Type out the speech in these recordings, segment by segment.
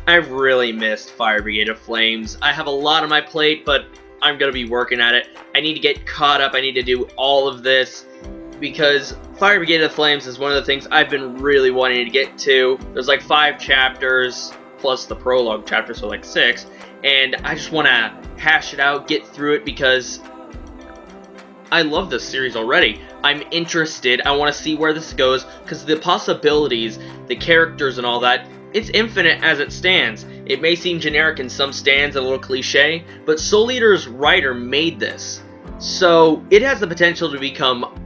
I've really missed Fire Brigade of Flames. I have a lot on my plate, but I'm going to be working at it. I need to get caught up. I need to do all of this because Fire Brigade of Flames is one of the things I've been really wanting to get to. There's like 5 chapters plus the prologue chapter, so like 6. And I just want to hash it out, get through it because I love this series already. I'm interested. I want to see where this goes because the possibilities, the characters and all that, it's infinite as it stands. It may seem generic in some stands, a little cliche, but Soul Eater's writer made this. So it has the potential to become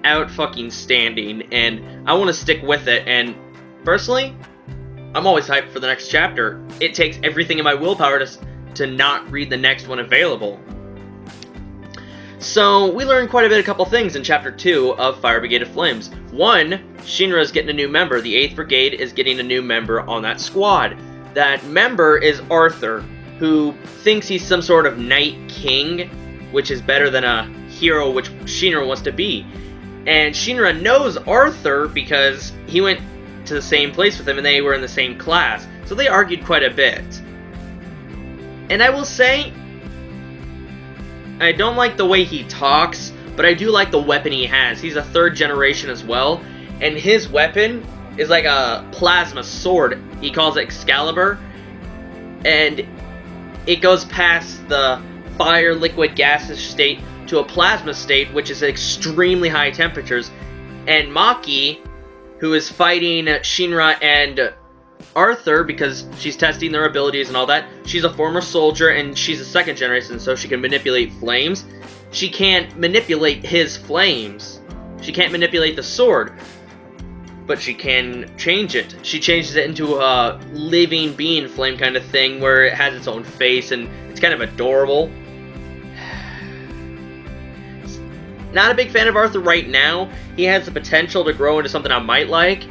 out-fucking-standing, and I want to stick with it, and personally, I'm always hyped for the next chapter. It takes everything in my willpower to not read the next one available. So, we learned quite a couple things in Chapter 2 of Fire Brigade of Flames. 1, Shinra is getting a new member. The 8th Brigade is getting a new member on that squad. That member is Arthur, who thinks he's some sort of Night King, which is better than a hero which Shinra wants to be. And Shinra knows Arthur because he went to the same place with him and they were in the same class. So they argued quite a bit. And I will say, I don't like the way he talks, but I do like the weapon he has. He's a 3rd generation as well, and his weapon is like a plasma sword. He calls it Excalibur, and it goes past the fire, liquid, gaseous state to a plasma state, which is extremely high temperatures. And Maki, who is fighting Shinra and Arthur because she's testing their abilities and all that. She's a former soldier and she's a 2nd generation, so she can manipulate flames. She can't manipulate his flames. She can't manipulate the sword, but she can change it. She changes it into a living being flame kind of thing where it has its own face and it's kind of adorable. Not a big fan of Arthur right now. He has the potential to grow into something I might like.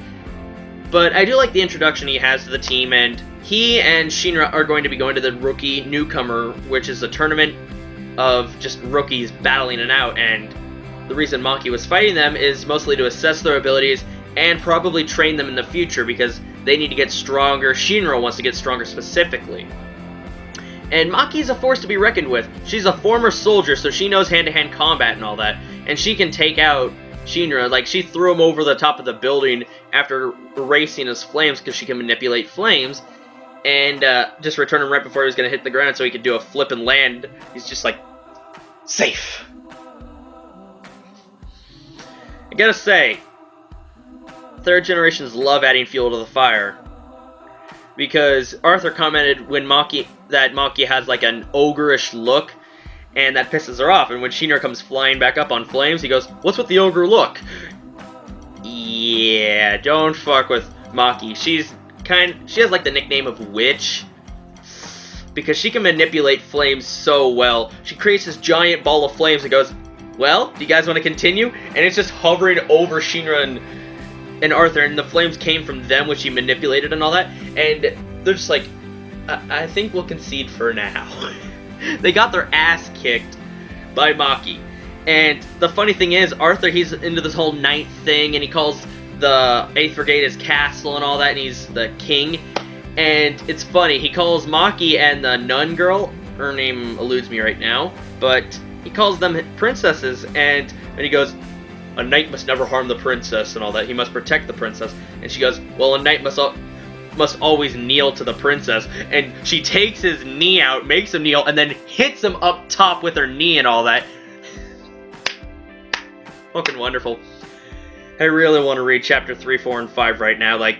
But I do like the introduction he has to the team, and he and Shinra are going to be going to the Rookie Newcomer, which is a tournament of just rookies battling it out, and the reason Maki was fighting them is mostly to assess their abilities and probably train them in the future because they need to get stronger. Shinra wants to get stronger specifically. And Maki's a force to be reckoned with. She's a former soldier, so she knows hand-to-hand combat and all that, and she can take out Shinra. Like, she threw him over the top of the building after erasing his flames because she can manipulate flames, and just return him right before he was going to hit the ground so he could do a flip and land. He's just like, safe. I gotta say, 3rd generations love adding fuel to the fire. Because Arthur commented that Maki has like an ogre-ish look, and that pisses her off. And when Shinra comes flying back up on flames, he goes, "What's with the ogre look?" Yeah, don't fuck with Maki. She has like the nickname of Witch, because she can manipulate flames so well. She creates this giant ball of flames and goes, "Well, do you guys want to continue?" And it's just hovering over Shinra and Arthur, and the flames came from them, which he manipulated and all that. And they're just like, I think we'll concede for now. They got their ass kicked by Maki. And the funny thing is, Arthur, he's into this whole knight thing, and he calls the 8th Brigade his castle and all that, and he's the king. And it's funny, he calls Maki and the nun girl, her name eludes me right now, but he calls them princesses, and he goes, "A knight must never harm the princess," and all that. He must protect the princess. And she goes, "Well, a knight must always kneel to the princess." And she takes his knee out, makes him kneel, and then hits him up top with her knee and all that. Fucking wonderful. I really want to read chapter 3, 4, and 5 right now, like,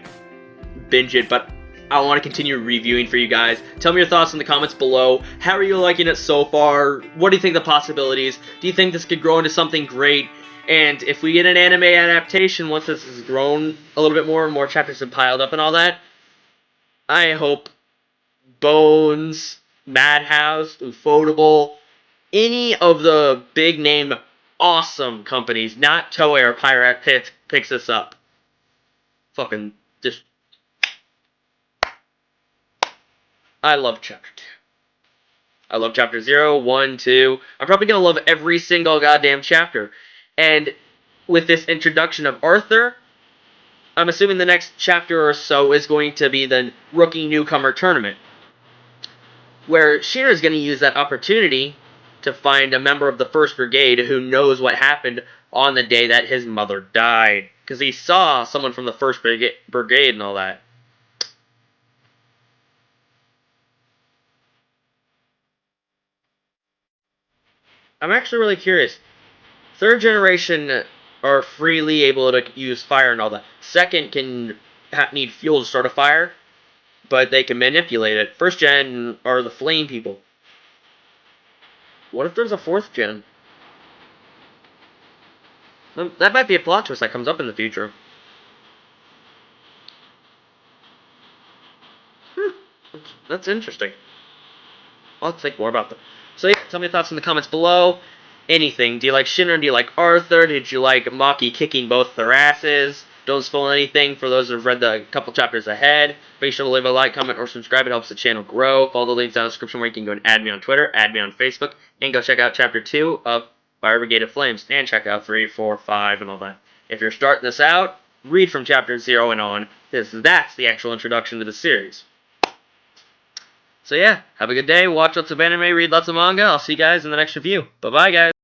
binge it, but I want to continue reviewing for you guys. Tell me your thoughts in the comments below. How are you liking it so far? What do you think the possibilities? Do you think this could grow into something great? And if we get an anime adaptation, once this has grown a little bit more and more chapters have piled up and all that, I hope Bones, Madhouse, Ufotable, any of the big name awesome companies, not Toei or Pirate, picks this up. Fucking just... I love chapter 2. I love chapter 0, 1, 2. I'm probably gonna love every single goddamn chapter. And with this introduction of Arthur, I'm assuming the next chapter or so is going to be the Rookie Newcomer Tournament, where Shinra is going to use that opportunity to find a member of the 1st Brigade who knows what happened on the day that his mother died. Because he saw someone from the 1st Brigade and all that. I'm actually really curious. 3rd generation are freely able to use fire and all that. 2nd can need fuel to start a fire, but they can manipulate it. 1st gen are the flame people. What if there's a 4th gen? That might be a plot twist that comes up in the future. That's interesting. I'll think more about them. So yeah, tell me your thoughts in the comments below. Anything. Do you like Shinra? Do you like Arthur? Did you like Maki kicking both their asses? Don't spoil anything for those who've read the couple chapters ahead. Be sure to leave a like, comment, or subscribe. It helps the channel grow. Follow the links down in the description where you can go and add me on Twitter, add me on Facebook, and go check out Chapter 2 of Fire Brigade of Flames, and check out 3, 4, 5, and all that. If you're starting this out, read from Chapter 0 and on, because that's the actual introduction to the series. So yeah, have a good day, watch lots of anime, read lots of manga. I'll see you guys in the next review. Bye-bye, guys.